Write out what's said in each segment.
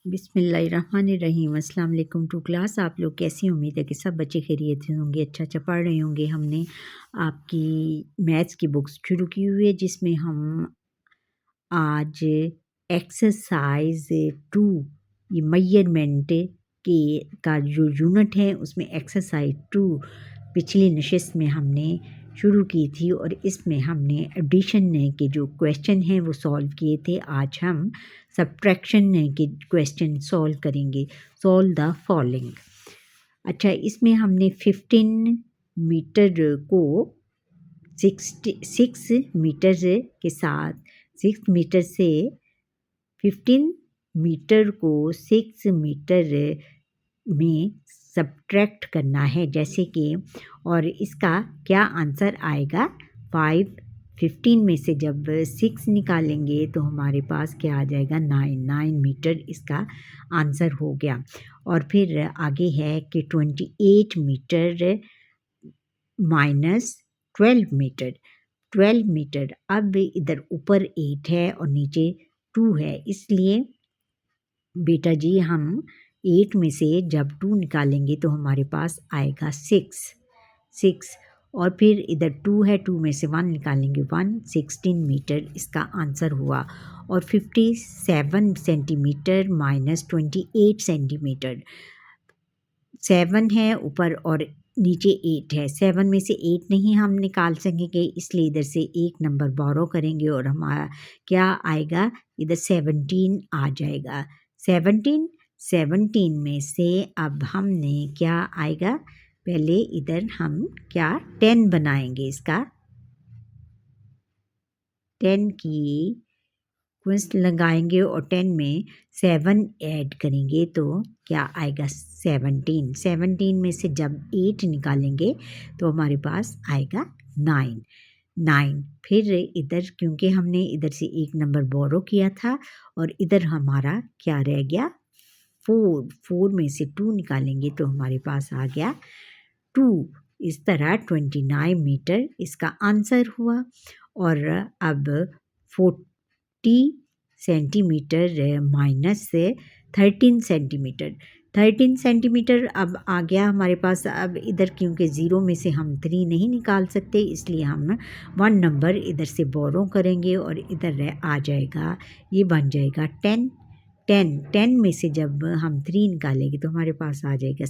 बिस्मिल्लाहिर्रहमानिर्रहीम। अस्सलाम वालेकुम टू क्लास। आप लोग कैसी? उम्मीद है कि सब बच्चे खैरियत से होंगे, अच्छा अच्छा पढ़ रहे होंगे। हमने आपकी मैथ्स की बुक्स शुरू की हुई है जिसमें हम आज एक्सरसाइज 2 ये मेजरमेंट के का जो यूनिट है उसमें एक्सरसाइज 2 पिछली नशिस्त में हमने शुरू की थी और इसमें हमने एडिशन के जो क्वेश्चन हैं वो सॉल्व किए थे। आज हम सब्ट्रैक्शन के क्वेश्चन सॉल्व करेंगे। Solve the following. अच्छा, इसमें हमने 15 मीटर को 6 मीटर के साथ 6 मीटर से 15 मीटर को 6 मीटर में सब्ट्रैक्ट करना है, जैसे कि और इसका क्या आंसर आएगा। 15 में से जब 6 निकालेंगे तो हमारे पास क्या आ जाएगा, 9 मीटर इसका आंसर हो गया। और फिर आगे है कि 28 मीटर माइनस 12 मीटर। 12 मीटर, अब इधर ऊपर 8 है और नीचे 2 है, इसलिए बेटा जी हम 8 में से जब 2 निकालेंगे तो हमारे पास आएगा 6 और फिर इधर 2 है, 2 में से 1 निकालेंगे 1, 16 मीटर इसका आंसर हुआ। और 57 सेंटीमीटर माइनस 28 सेंटीमीटर, 7 है ऊपर और नीचे 8 है। 7 में से 8 नहीं हम निकाल सकेंगे, इसलिए इधर से एक नंबर बोरो करेंगे और हमारा क्या आएगा, इधर 17 आ जाएगा। 17 में से अब हमने क्या आएगा, पहले इधर हम क्या 10 बनाएंगे, इसका 10 की क्विंस लगाएंगे और 10 में 7 ऐड करेंगे तो क्या आएगा 17 में से जब 8 निकालेंगे तो हमारे पास आएगा 9। फिर इधर क्योंकि हमने इधर से एक नंबर बोरो किया था और इधर हमारा क्या रह गया 4 में से 2 निकालेंगे तो हमारे पास आ गया 2। इस तरह 29 मीटर इसका आंसर हुआ। और अब 40 सेंटीमीटर माइनस 13 सेंटीमीटर अब आ गया हमारे पास। अब इधर क्योंकि 0 में से हम 3 नहीं निकाल सकते, इसलिए हम 1 नंबर इधर से बोरो करेंगे और इधर आ जाएगा, ये बन जाएगा 10 में से जब हम 3 निकालेंगे तो हमारे पास आ जाएगा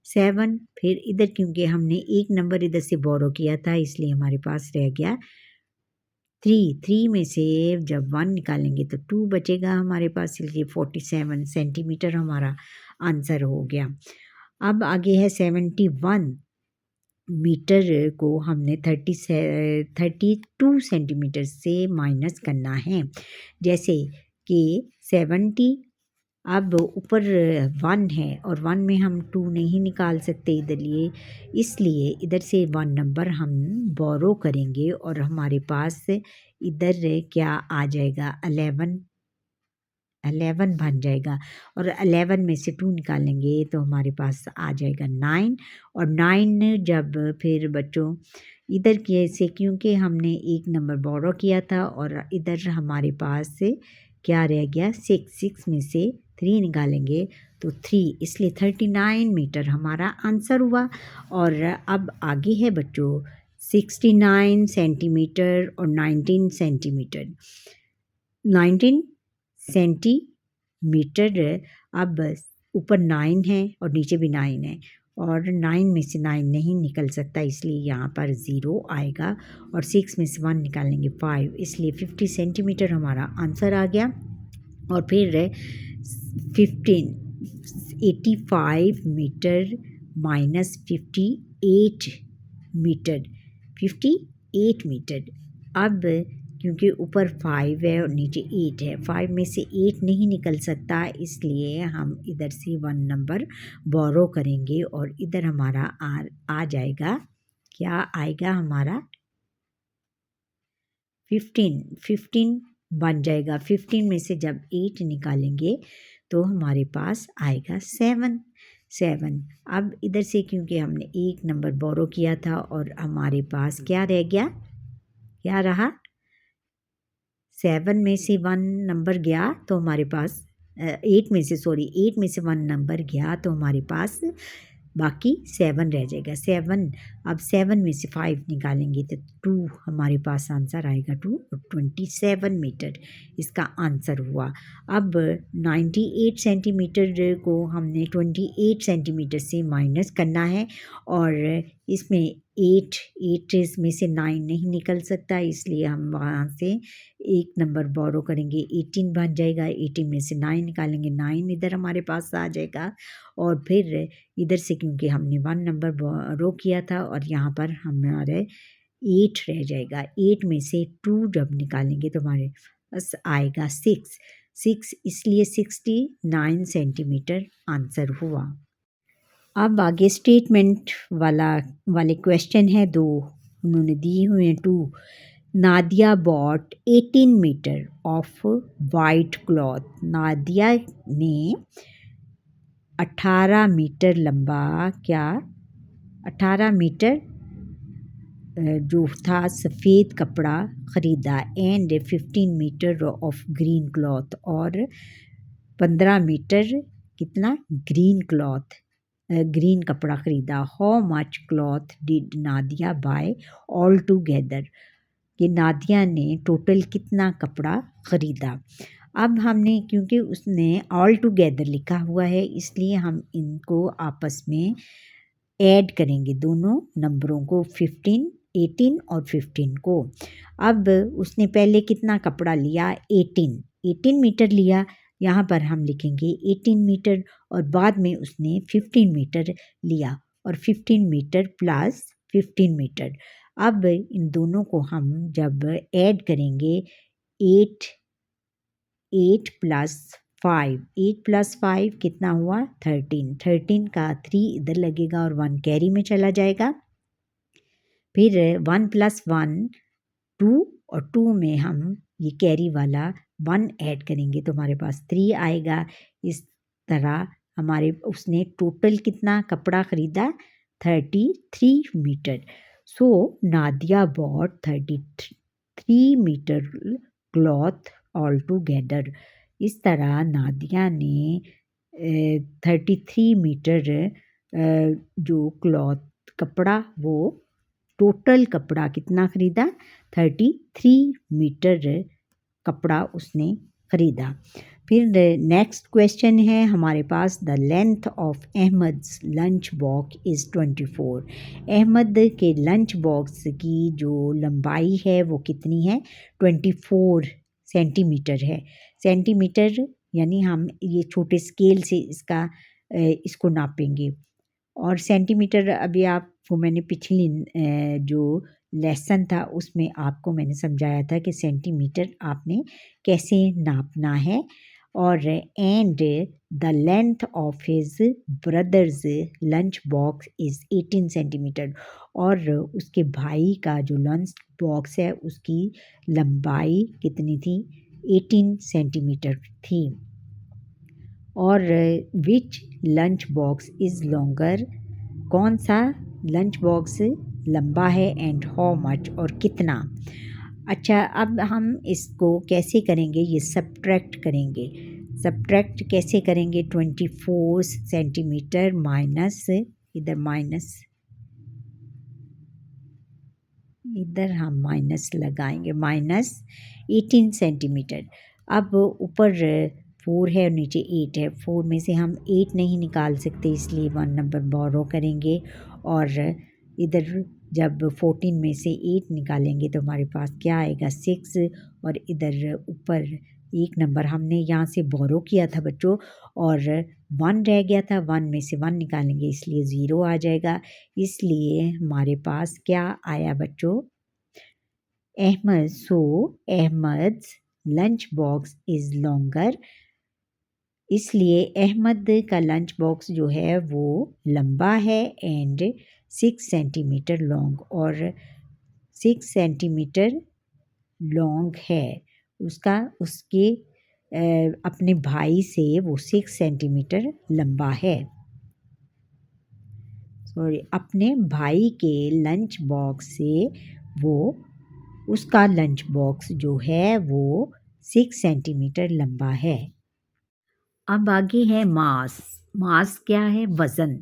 7। फिर इधर क्योंकि हमने एक नंबर इधर से बोरो किया था, इसलिए हमारे पास रह गया 3 में से जब 1 निकालेंगे तो 2 बचेगा हमारे पास, इसलिए 47 सेंटीमीटर हमारा आंसर हो गया। अब आगे है 71 मीटर को हमने 32 सेंटीमीटर से माइनस करना है, जैसे कि 70 अब ऊपर 1 है और 1 में हम 2 नहीं निकाल सकते इधर लिए, इसलिए इधर से 1 नंबर हम बोरो करेंगे और हमारे पास इधर क्या आ जाएगा 11 बन जाएगा। और 11 में से 2 निकालेंगे तो हमारे पास आ जाएगा 9। और 9 जब फिर बच्चों इधर कैसे, क्योंकि हमने एक नंबर बोरो किया था और इधर हमारे पास क्या रह गया 6 में से 3 निकालेंगे तो 3, इसलिए 39 मीटर हमारा आंसर हुआ। और अब आगे है बच्चों 69 सेंटीमीटर और 19 सेंटीमीटर। 19 सेंटीमीटर, अब ऊपर 9 है और नीचे भी 9 है और 9 में से 9 नहीं निकल सकता, इसलिए यहाँ पर 0 आएगा और 6 में से 1 निकालेंगे 5, इसलिए 50 सेंटीमीटर हमारा आंसर आ गया। और फिर 85 मीटर माइनस 58 मीटर। अब क्योंकि ऊपर 5 है और नीचे 8 है, 5 में से 8 नहीं निकल सकता, इसलिए हम इधर से 1 नंबर बोरो करेंगे और इधर हमारा आ जाएगा, क्या आएगा हमारा 15 बन जाएगा। 15 में से जब 8 निकालेंगे तो हमारे पास आएगा 7। अब इधर से क्योंकि हमने एक नंबर बोरो किया था और हमारे पास क्या रह गया, क्या रहा 7 में से 1 नंबर गया तो हमारे पास 8 में से 8 में से 1 नंबर गया तो हमारे पास बाकी 7 रह जाएगा। 7 अब 7 में से 5 निकालेंगे तो 2 हमारे पास आंसर आएगा 2 और 27 मीटर इसका आंसर हुआ। अब 98 सेंटीमीटर को हमने 28 सेंटीमीटर से माइनस करना है और इसमें 8 में से 9 नहीं निकल सकता, इसलिए हम वहाँ से एक नंबर बोरो करेंगे, 18 बन जाएगा। 18 में से 9 निकालेंगे, 9 इधर हमारे पास आ जाएगा और फिर इधर से क्योंकि हमने 1 नंबर बोरो किया था और यहाँ पर हमारे 8 रह जाएगा। 8 में से 2 जब निकालेंगे तो हमारे पास आएगा 6 इसलिए 69 सेंटीमीटर आंसर हुआ। अब आगे स्टेटमेंट वाले क्वेश्चन है 2 उन्होंने दिए हुए हैं 2। Nadia bought 18 metre of white cloth. Nadia ने 18 मीटर लंबा 18 मीटर जो था सफ़ेद कपड़ा ख़रीदा and 15 metre of green cloth और 15 मीटर कितना ग्रीन कपड़ा ख़रीदा। How much cloth did Nadia buy all together, कि नादिया ने टोटल कितना कपड़ा ख़रीदा। अब हमने क्योंकि उसने ऑल टुगेदर लिखा हुआ है इसलिए हम इनको आपस में ऐड करेंगे, दोनों नंबरों को 18 और 15 को। अब उसने पहले कितना कपड़ा लिया 18 मीटर लिया, यहाँ पर हम लिखेंगे 18 मीटर और बाद में उसने 15 मीटर लिया और 15 मीटर प्लस 15 मीटर। अब इन दोनों को हम जब ऐड करेंगे 8 प्लस 5 कितना हुआ 13 का 3 इधर लगेगा और 1 कैरी में चला जाएगा। फिर 1 प्लस 1 2 और 2 में हम ये कैरी वाला 1 ऐड करेंगे तो हमारे पास 3 आएगा। इस तरह हमारे उसने टोटल कितना कपड़ा ख़रीदा 33 metre. So Nadia bought 33 metre cloth all together. इस तरह नादिया ने 33 मीटर जो क्लॉथ कपड़ा वो टोटल कपड़ा कितना ख़रीदा 33 मीटर कपड़ा उसने ख़रीदा। फिर नेक्स्ट क्वेश्चन है हमारे पास the length of Ahmad's lunch box is 24। Ahmad के लंच बॉक्स की जो लंबाई है वो कितनी है 24 सेंटीमीटर है। सेंटीमीटर यानी हम ये छोटे स्केल से इसको नापेंगे और सेंटीमीटर अभी आपको मैंने पिछली जो लेसन था उसमें आपको मैंने समझाया था कि सेंटीमीटर आपने कैसे नापना है। और and the length of his brothers lunch box is 18 centimetre और उसके भाई का जो लंच बॉक्स है उसकी लंबाई कितनी थी 18 सेंटीमीटर थी। और विच लंच बॉक्स इज़ लॉन्गर, कौन सा लंच बॉक्स लंबा है एंड हाउ मच और कितना। अच्छा अब हम इसको कैसे करेंगे ये सब्ट्रैक्ट करेंगे। सब्ट्रैक्ट कैसे करेंगे 24 सेंटीमीटर माइनस इधर हम माइनस लगाएंगे माइनस 18 सेंटीमीटर। अब ऊपर 4 है और नीचे 8 है, 4 में से हम 8 नहीं निकाल सकते इसलिए 1 नंबर बोरो करेंगे और इधर जब 14 में से 8 निकालेंगे तो हमारे पास क्या आएगा 6 और इधर ऊपर 1 नंबर हमने यहाँ से बोरो किया था बच्चों और 1 रह गया था, 1 में से 1 निकालेंगे इसलिए 0 आ जाएगा। इसलिए हमारे पास क्या आया बच्चों अहमद्स लंच बॉक्स इज़ लॉन्गर, इसलिए अहमद का लंच बॉक्स जो है वो लंबा है एंड 6 सेंटीमीटर लॉन्ग और 6 सेंटीमीटर लॉन्ग है उसके अपने भाई से वो 6 सेंटीमीटर लंबा है। अपने भाई के लंच बॉक्स से वो उसका लंच बॉक्स जो है वो 6 सेंटीमीटर लंबा है। अब आगे है मास। मास क्या है? वज़न।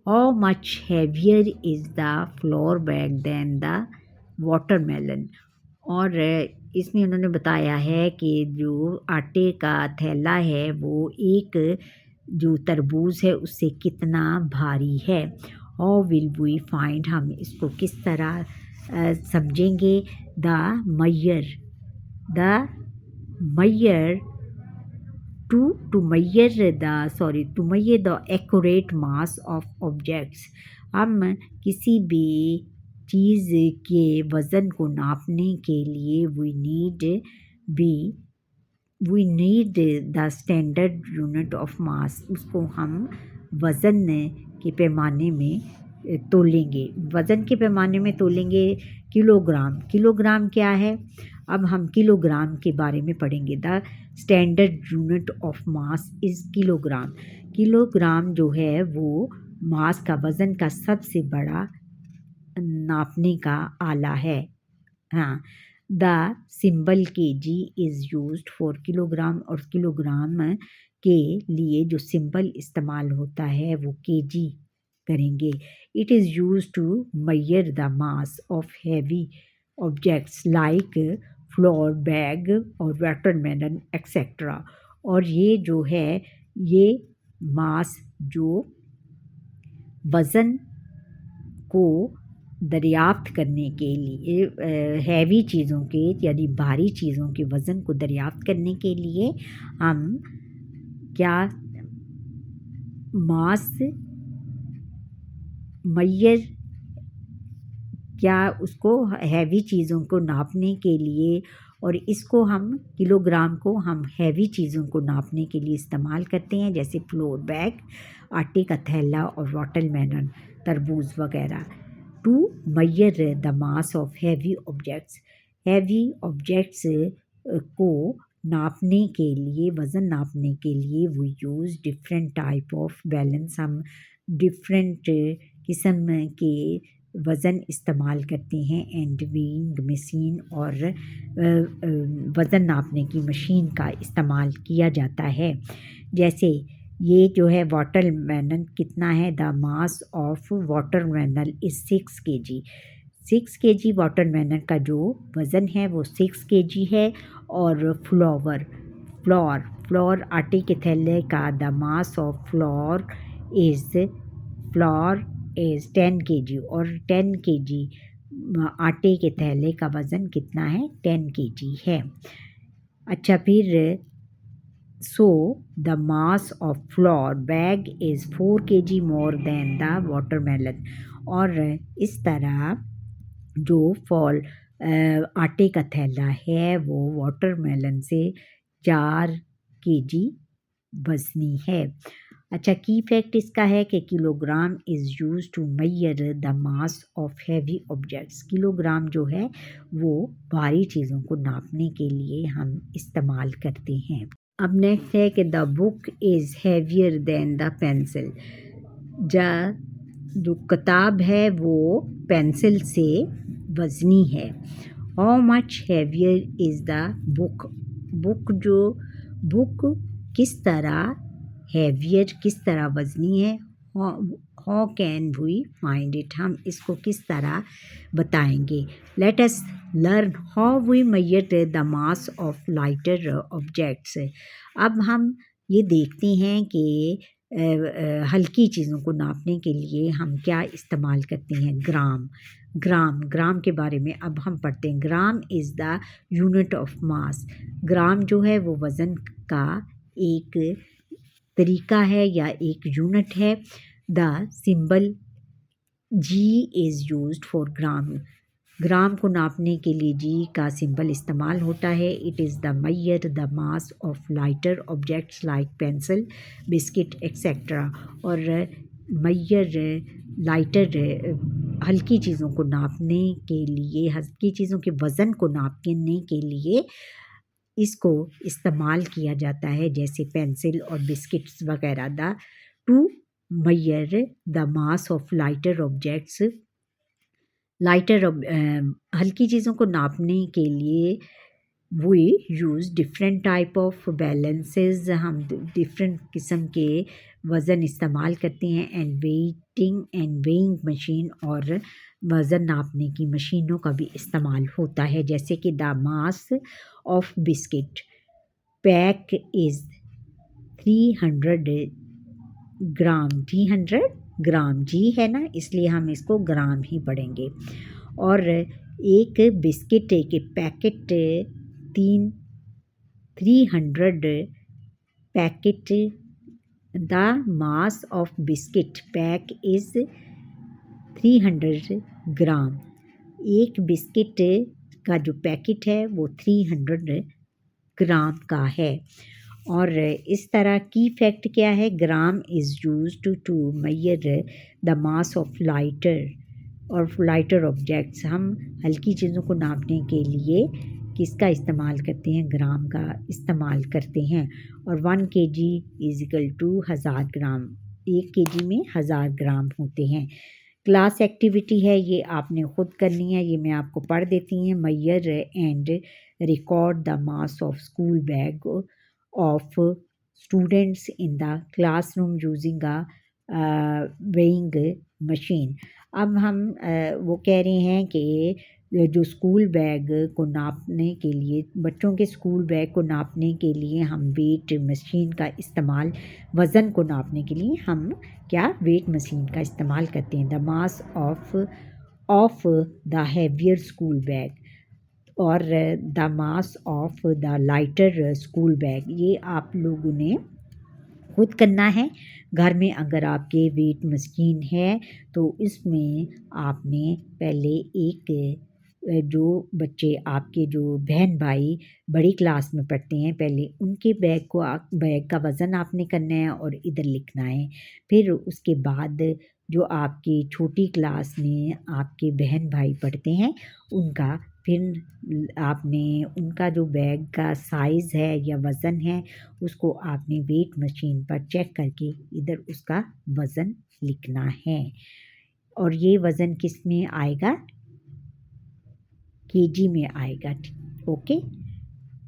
How much heavier is the flour bag than the watermelon. और इसमें उन्होंने बताया है कि जो आटे का थैला है वो एक जो तरबूज है उससे कितना भारी है। हाउ विल वी फाइंड, हम इसको किस तरह समझेंगे। The mayor, the mayor to measure the accurate mass of objects। हम किसी भी चीज़ के वज़न को नापने के लिए be we need the standard unit of mass. उसको हम वज़न के पैमाने में तोलेंगे। वज़न के पैमाने में तोलेंगे किलोग्राम। किलोग्राम क्या है? अब हम किलोग्राम के बारे में पढ़ेंगे। The standard unit of mass is kilogram. Kilogram जो है वो मास का, वज़न का सबसे बड़ा नापने का आला है। हाँ, the symbol KG is used for kilogram. और किलोग्राम के लिए जो सिंबल इस्तेमाल होता है वो केजी करेंगे। It is used to measure the mass of heavy objects like flour bag और वाटरमेलन एक्सेट्रा। और ये जो है ये मास जो वज़न को दरियाफ्त करने के लिए, हैवी चीज़ों के यानी भारी चीज़ों के वज़न को दरियाफ्त करने के लिए हम क्या मास मैयर, क्या उसको हैवी चीज़ों को नापने के लिए, और इसको हम किलोग्राम को हम हैवी चीज़ों को नापने के लिए इस्तेमाल करते हैं, जैसे फ्लोर बैग, आटे का थैला और वाटरमेलन, तरबूज वगैरह। To measure the mass of heavy objects. Heavy objects को नापने के लिए, वज़न नापने के लिए we use different type of balance. हम डिफरेंट किस्म के वज़न इस्तेमाल करते हैं। एंड वेइंग मशीन, और वज़न नापने की मशीन का इस्तेमाल किया जाता है। जैसे ये जो है वाटरमेलन कितना है? The mass of watermelon is 6 kg। 6 kg watermelon का जो वज़न है वो 6 kg है। और फ्लोर आटे के थैले का the mass of floor is 10 kg। और 10 kg आटे के थैले का वज़न कितना है? 10 kg है। अच्छा, फिर so the mass of flour bag is 4 kg more than the watermelon। और इस तरह जो आटे का थैला है वो वाटरमेलन से 4 kg वज़नी है। अच्छा, की फैक्ट इसका है कि kilogram is use to measure the mass of heavy objects. Kilogram जो है वो भारी चीज़ों को नापने के लिए हम इस्तेमाल करते हैं। अब नेक्स्ट है कि the book is heavier than the pencil. जो किताब है वो पेंसिल से वज़नी है। How much heavier is the book. Book किस तरह हैवियर, किस तरह वज़नी है। How can we find it, हम इसको किस तरह बताएंगे। Let us learn how we measure the mass of lighter objects. अब हम ये देखते हैं कि हल्की चीज़ों को नापने के लिए हम क्या इस्तेमाल करते हैं। ग्राम के बारे में अब हम पढ़ते हैं। Gram is the unit of mass. Gram जो है वो वज़न का एक तरीका है या एक यूनिट है। The symbol G is used for gram. Gram को नापने के लिए जी का सिंबल इस्तेमाल होता है। It is the major the mass of lighter objects like pencil, biscuit etcetera. और मेजर लाइटर हल्की चीज़ों को नापने के लिए, हल्की चीज़ों के वज़न को नापने के लिए इसको इस्तेमाल किया जाता है, जैसे पेंसिल और बिस्किट्स वगैरह। The to measure the mass of lighter objects, हल्की चीज़ों को नापने के लिए we use different type of balances, हम डिफरेंट किस्म के वज़न इस्तेमाल करते हैं, and weighting and weighing machine, और वज़न नापने की मशीनों का भी इस्तेमाल होता है, जैसे कि the mass of biscuit pack is 300 ग्राम। 300 ग्राम जी है ना, इसलिए हम इसको ग्राम ही पढ़ेंगे। और एक बिस्किट के पैकेट तीन 300 packet, the mass of biscuit pack is 300 ग्राम। एक बिस्किट का जो पैकेट है वो 300 ग्राम का है। और इस तरह की फैक्ट क्या है, gram is used to measure the mass of lighter और लाइटर ऑब्जेक्ट्स। हम हल्की चीज़ों को नापने के लिए किसका इस्तेमाल करते हैं, ग्राम का इस्तेमाल करते हैं। और 1 kg is equal to 1000 gram, 1 kg में 1000 ग्राम होते हैं। क्लास एक्टिविटी है, ये आपने ख़ुद करनी है, ये मैं आपको पढ़ देती हैं। Measure and record the mass of school bag of students in the classroom using a weighing machine. अब हम वो कह रहे हैं कि जो स्कूल बैग को नापने के लिए, बच्चों के स्कूल बैग को नापने के लिए हम वेट मशीन का इस्तेमाल, वज़न को नापने के लिए हम क्या वेट मशीन का इस्तेमाल करते हैं। The mass of the heavier school bag और the mass of the lighter school bag, ये आप लोगों ने खुद करना है। घर में अगर आपके वेट मशीन है तो इसमें आपने पहले एक जो बच्चे आपके जो बहन भाई बड़ी क्लास में पढ़ते हैं, पहले उनके बैग का वज़न आपने करना है और इधर लिखना है। फिर उसके बाद जो आपकी छोटी क्लास में आपके बहन भाई पढ़ते हैं उनका, फिर आपने उनका जो बैग का साइज़ है या वज़न है उसको आपने वेट मशीन पर चेक करके इधर उसका वज़न लिखना है। और ये वज़न किस में आएगा, केजी में आएगा। ओके।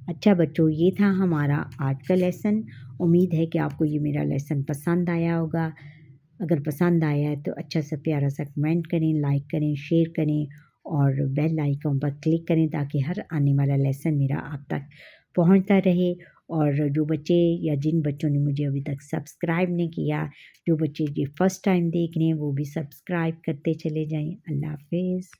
अच्छा बच्चों, ये था हमारा आज का लेसन। उम्मीद है कि आपको ये मेरा लेसन पसंद आया होगा। अगर पसंद आया है तो अच्छा सा प्यारा सा कमेंट करें, लाइक करें, शेयर करें और बेल आइकन पर क्लिक करें ताकि हर आने वाला लेसन मेरा आप तक पहुंचता रहे। और जो बच्चे या जिन बच्चों ने मुझे अभी तक सब्सक्राइब नहीं किया, जो बच्चे ये फ़र्स्ट टाइम देख रहे हैं वो भी सब्सक्राइब करते चले जाएं। अल्लाह हाफ़िज़।